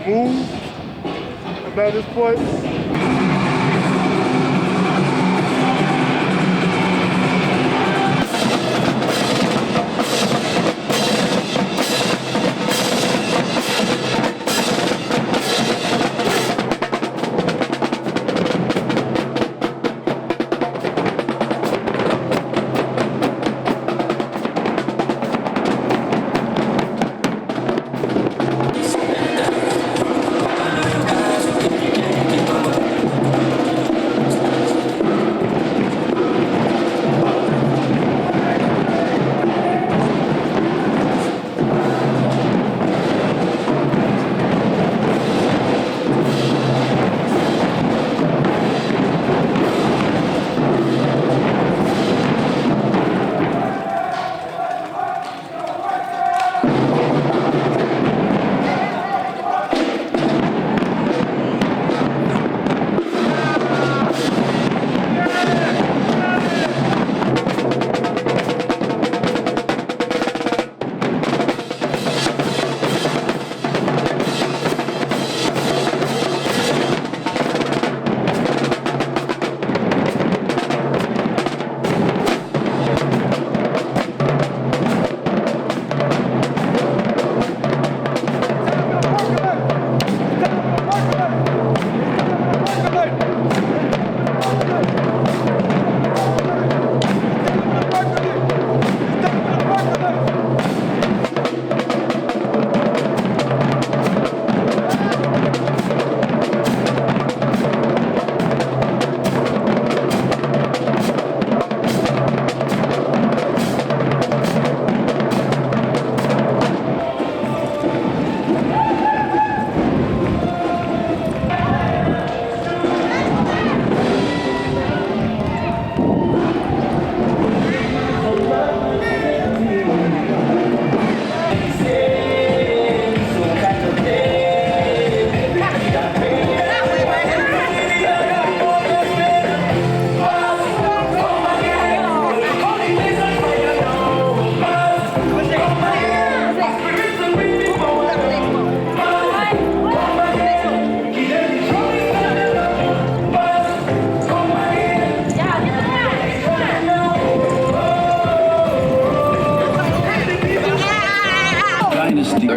move about this point.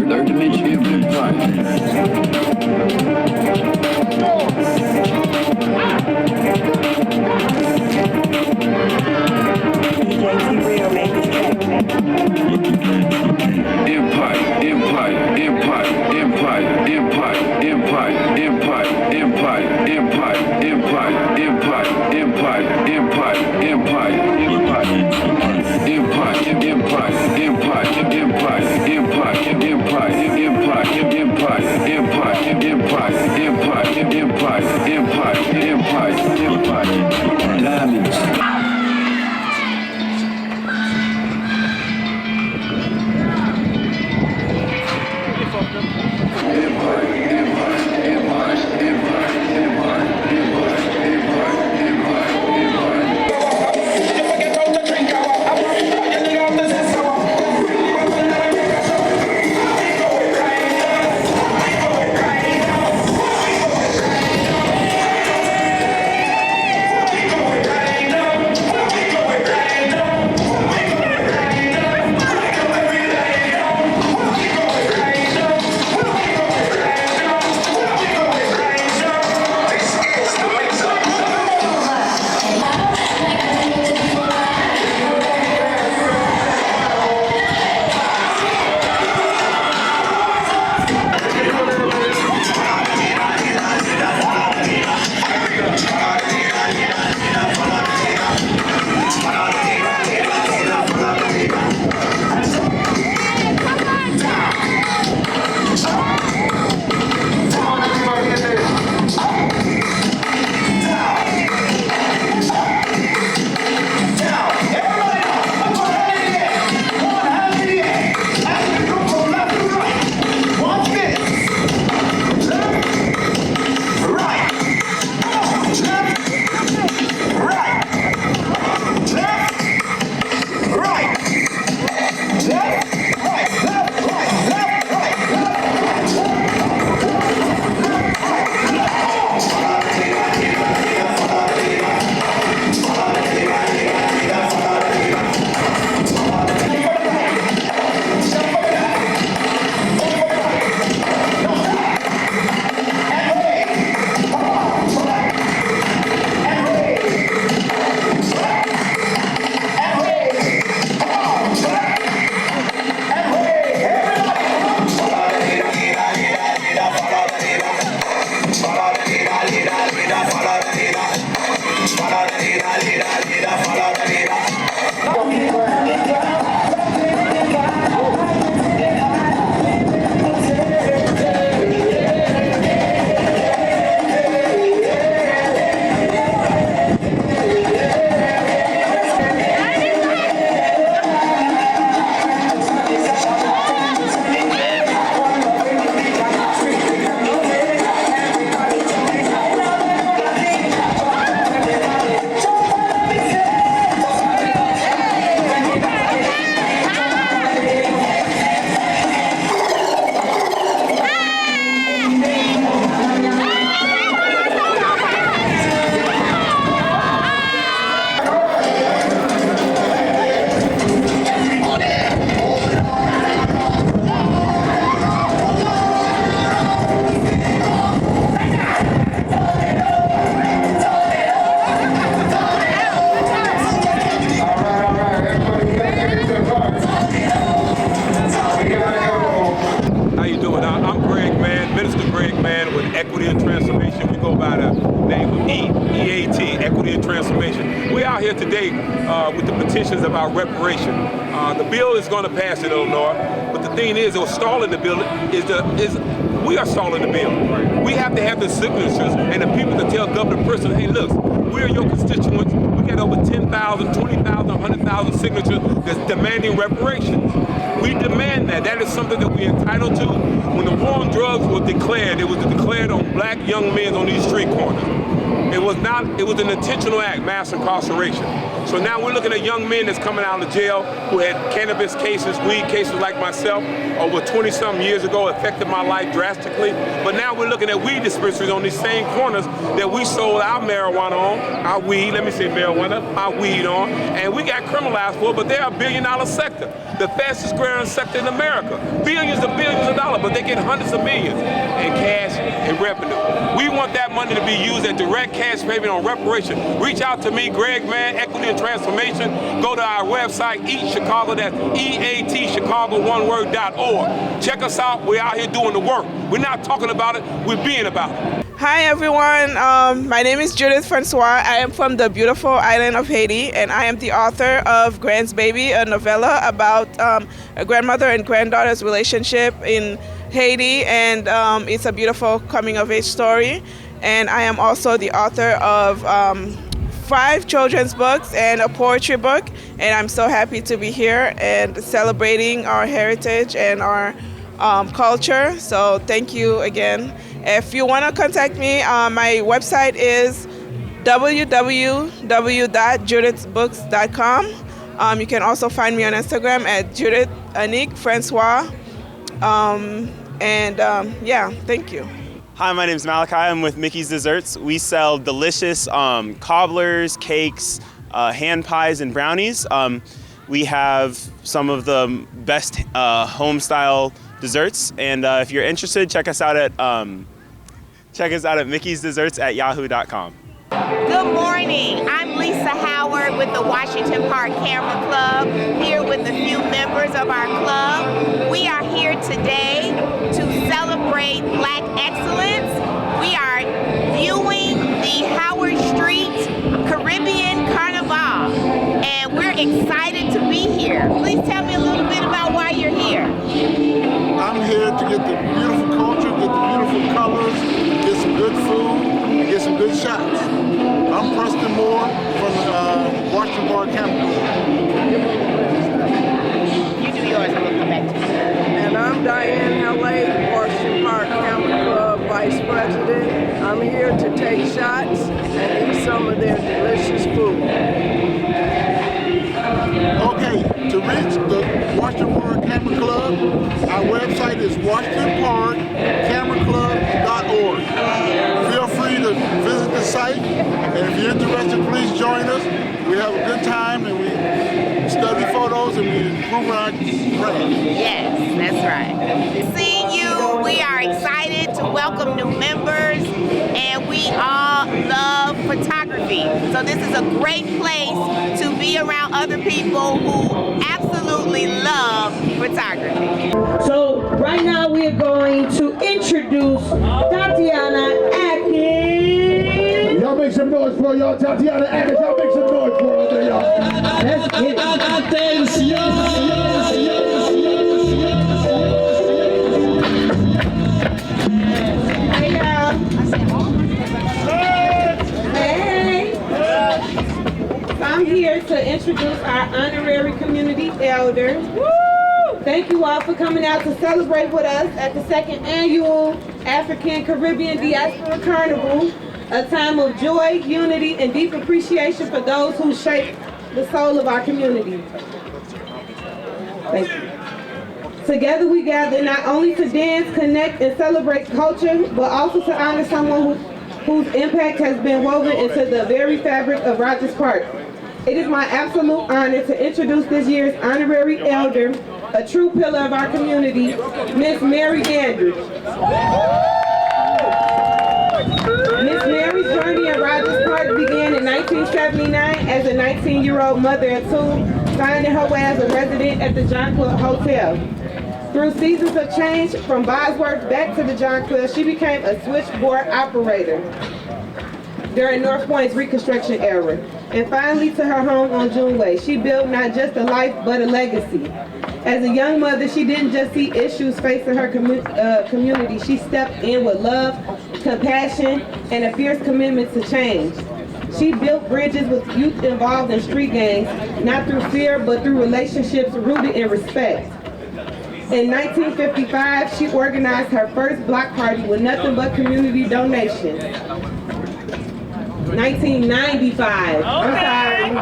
Third dimension Greg Mann, Minister Greg Mann with Equity and Transformation. We go by the name of EAT, Equity and Transformation. We're out here today with the petitions about reparation. The bill is going to pass in Illinois, but the thing is, what's stalling the bill we are stalling the bill. We have to have the signatures and the people to tell Governor Person, hey, look, we're your constituents. We got over 10,000, 20,000, 100,000 signatures that's demanding reparations. We demand that. That is something that we're entitled to. When the war on drugs was declared, it was declared on black young men on these street corners. It was an intentional act, mass incarceration. So now we're looking at young men that's coming out of jail who had cannabis cases, weed cases like myself, over 20-something years ago, affected my life drastically. But now we're looking at weed dispensaries on these same corners that we sold our marijuana on, our weed on, and we got criminalized for it, but they're a billion-dollar sector, the fastest growing sector in America. Billions of dollars, but they get hundreds of millions in cash and revenue. We want that money to be used as direct cash payment on reparation. Reach out to me, Greg Mann, Equity and Transformation. Go to our website, Eat Chicago, that's EAT Chicago, one word.org. Check us out. We're out here doing the work. We're not talking about it, we're being about it. Hi everyone, my name is Judith Francois. I am from the beautiful island of Haiti, and I am the author of Grand's Baby, a novella about a grandmother and granddaughter's relationship in Haiti, and it's a beautiful coming-of-age story. And I am also the author of 5 children's books and a poetry book, and I'm so happy to be here and celebrating our heritage and our culture. So thank you again. If you want to contact me, my website is www.judithbooks.com. You can also find me on Instagram at Judith Anik Francois. Yeah, thank you. Hi, my name is Malachi. I'm with Mickey's Desserts. We sell delicious cobblers, cakes, hand pies, and brownies. We have some of the best home-style desserts, and if you're interested, check us out at mickey'sdesserts@yahoo.com. Good morning. I'm Lisa Howard with the Washington Park Camera Club, here with a few members of our club. We are here today to celebrate Black excellence. We are viewing the Howard Street Caribbean Carnival, and we're excited to be here. Please tell me a little bit about why you're here. I'm here to get the beautiful culture, get the beautiful colors, get some good food, and get some good shots. I'm Preston Moore from Washington Park Camera Club. You do yours, and we'll come back to you. And I'm Diane Halley, Washington Park Camera Club Vice President. I'm here to take shots and eat some of their delicious food. Okay, to reach the Washington Park Camera Club, our website is washingtonparkcameraclub.org. Feel free to visit the site, and if you're interested, please join us. We have a good time, and we study photos, and we improve our brand. Yes, that's right. Seeing you, we are excited to welcome new members, and we all love photography. So this is a great place to be around other people who absolutely love photography. So right now we are going to introduce Tatiana Atkins. Y'all make some noise for y'all, Tatiana Atkins. Y'all make some noise for her, y'all. Let's get it. Hey y'all. Hey. I'm here to introduce our honorary community elders. Woo! Thank you all for coming out to celebrate with us at the 2nd annual African Caribbean Diaspora Carnival, a time of joy, unity, and deep appreciation for those who shape the soul of our community. Thank you. Together we gather not only to dance, connect, and celebrate culture, but also to honor someone whose impact has been woven into the very fabric of Rogers Park. It is my absolute honor to introduce this year's honorary elder, a true pillar of our community, Miss Mary Dandridge. Miss Mary's journey at Rogers Park began in 1979 as a 19-year-old mother of 2, finding her way as a resident at the John Club Hotel. Through seasons of change, from Bosworth back to the John Quill, she became a switchboard operator during North Point's Reconstruction era. And finally to her home on June Way. She built not just a life, but a legacy. As a young mother, she didn't just see issues facing her community. She stepped in with love, compassion, and a fierce commitment to change. She built bridges with youth involved in street gangs, not through fear, but through relationships rooted in respect. In 1955, she organized her first block party with nothing but community donations. 1995. I'm sorry.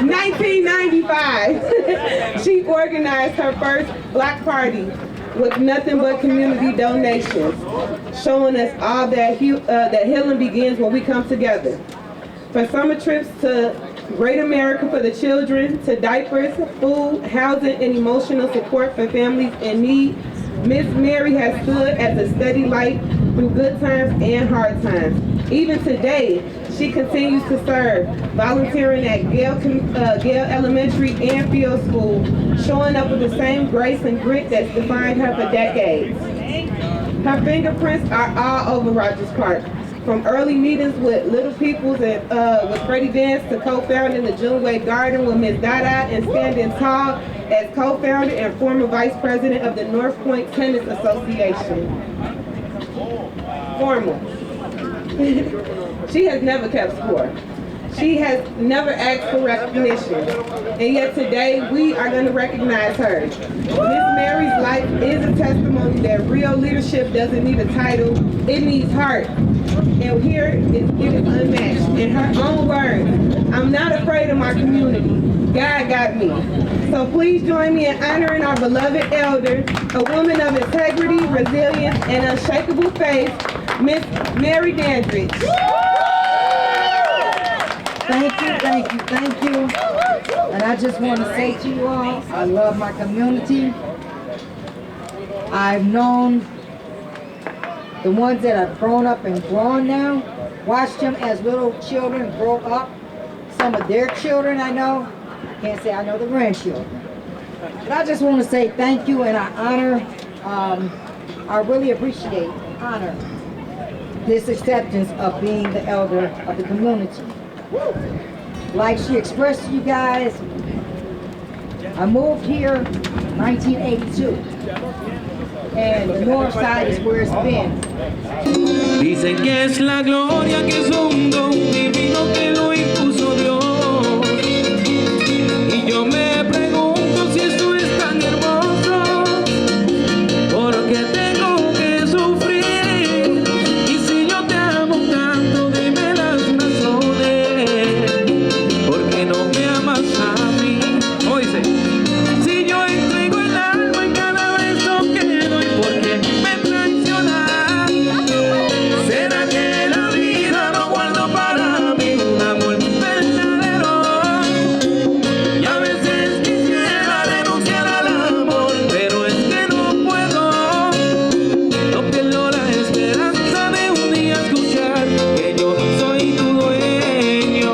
1995. She organized her first block party with nothing but community donations, showing us all that healing begins when we come together. From summer trips to Great America for the children, to diapers, food, housing, and emotional support for families in need, Miss Mary has stood as a steady light through good times and hard times. Even today, she continues to serve, volunteering at Gale Elementary and Field School, showing up with the same grace and grit that's defined her for decades. Her fingerprints are all over Rogers Park, from early meetings with Little Peoples and with Freddie Vance to co-founding the June Way Garden with Ms. Dada and standing tall as co-founder and former vice president of the North Point Tennis Association. Formal. She has never kept score. She has never asked for recognition. And yet today, we are going to recognize her. Miss Mary's life is a testimony that real leadership doesn't need a title, it needs heart. And here it is unmatched. In her own words, I'm not afraid of my community. God got me. So please join me in honoring our beloved elder, a woman of integrity, resilience, and unshakable faith, Miss Mary Dandridge. Thank you, thank you, thank you. And I just want to say to you all, I love my community. I've known the ones that have grown up and grown now, watched them as little children grow up. Some of their children I know. I can't say I know the grandchildren. But I just want to say thank you, and I honor, I really appreciate and honor this acceptance of being the elder of the community. Like she expressed to you guys, I moved here in 1982, and the north side is where it's been. Dicen que es la gloria, que es un don divino que lo impuso Dios. Y yo me pregunto si esto es tan hermoso, porque tengo que sufrir. Y si yo te amo tanto, dime las razones, porque no me amas a mí. Oíste, si yo entrego el alma en cada beso que doy, porque me traicionas. ¿Será que la vida no guardo para mí un amor verdadero? Y a veces quisiera renunciar al amor, pero es que no puedo. No pierdo la esperanza de un día escuchar que yo soy tu dueño.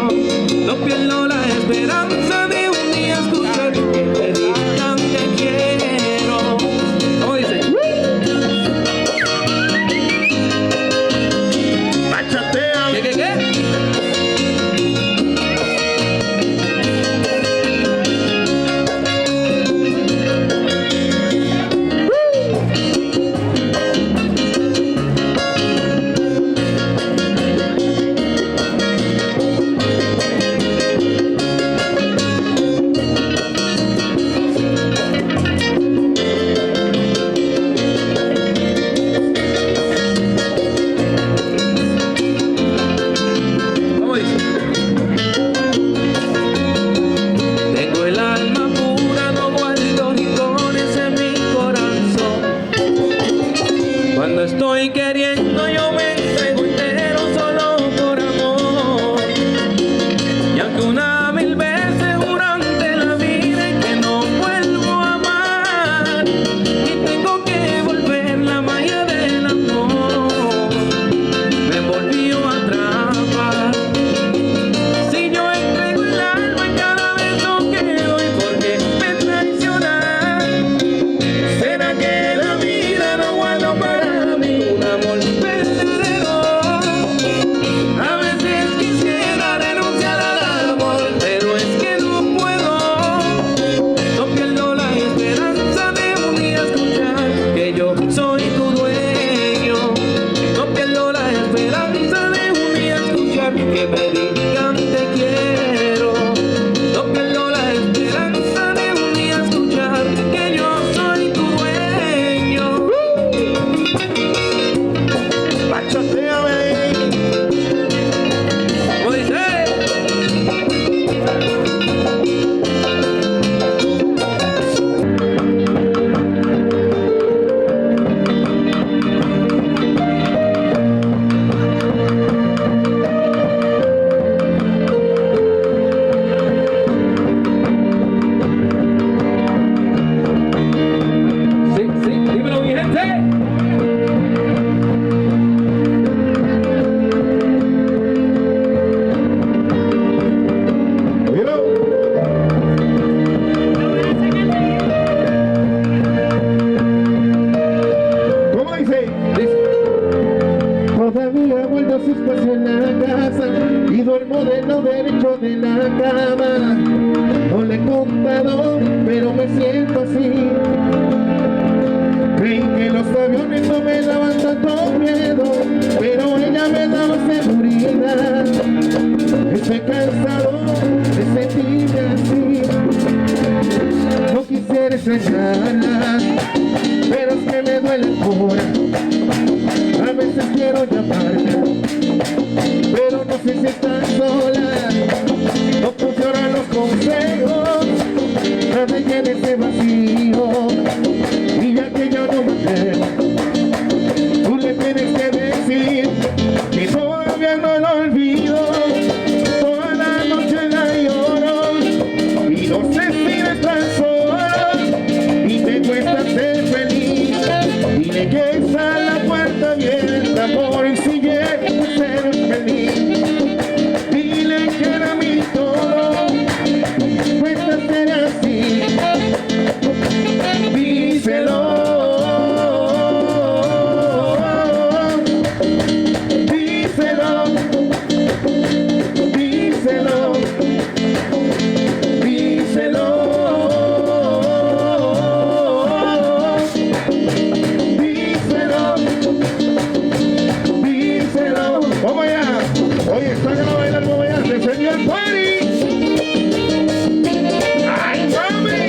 No pierdo la esperanza de un día escuchar que te digan te quiero. ¿Cómo dice? Bachatea. ¿Qué? ¿Cómo dice? Tengo el alma pura, no guardo rincones en mi corazón. Cuando estoy queriendo yo me entrego entero solo por amor. Y aunque una mil veces durante la vida en que no vuelvo a amar, y tengo que volver, la magia del amor me volvió a atrapar. Si yo entrego el alma en cada beso que doy, porque me traicionas. espacio en la casa y duermo del lado derecho de la cama. No le he contado, pero me siento así. Creí que los aviones no me daban tanto miedo, pero ella me daba seguridad. Estoy cansado de sentirme así. No quisiera extrañarla, pero es que me duele el corazón. A veces quiero llamarla, pero no sé si está sola. No funcionan los consejos, nada llena ese vacío. Y ya que yo no me atrevo, tú le tienes que decir que todavía no lo olvido. Toda la noche la lloro y no sé si no estás solo y te cuesta ser feliz. Dile que está la puerta abierta por si llegas a ser feliz. Dile que era mi todo, cuesta ser así. Díselo, díselo, díselo, díselo, díselo, díselo. Vamos allá. Oye, sácalo a bailar, vamos allá. Se encendió el party. ¡Ay, mami!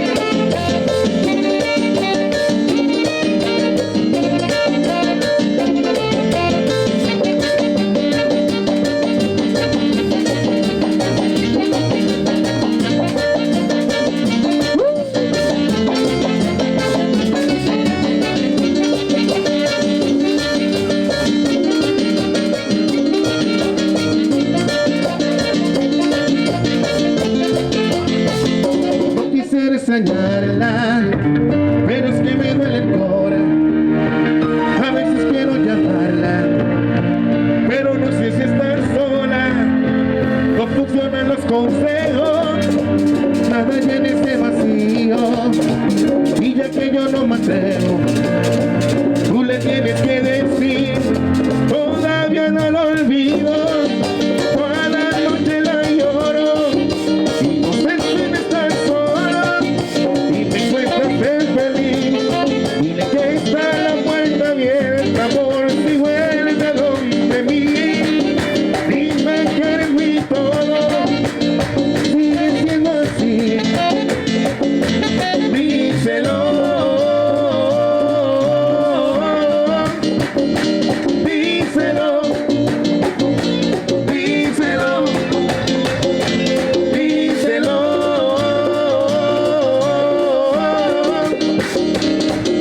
No quisiera extrañarla, pero es que me duele el corazón. A veces quiero llamarla, pero no sé si estar sola. No funcionan los consejos, nada llena ese vacío. Y ya que yo no me atrevo, tú le tienes que decir, todavía no lo olvido. Toda la noche la lloro y no sé si me estás sola y me cuesta ser feliz. Dile que está la puerta abierta por si vuelve a donde mí. Dime que eres mi todo, sigue siendo así. Díselo, díselo, díselo, díselo,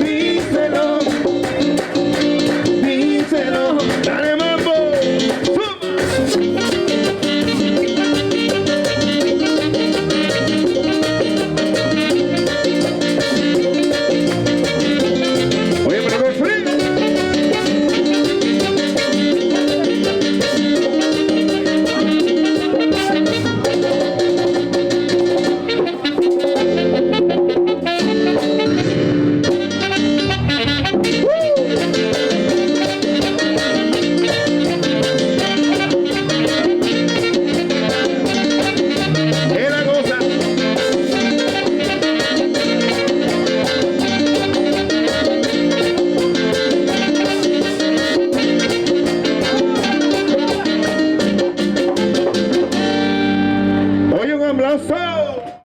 díselo, díselo. Dale mambo. Oye, pero qué frío. ¿Qué la cosa? Oye, un aplauso.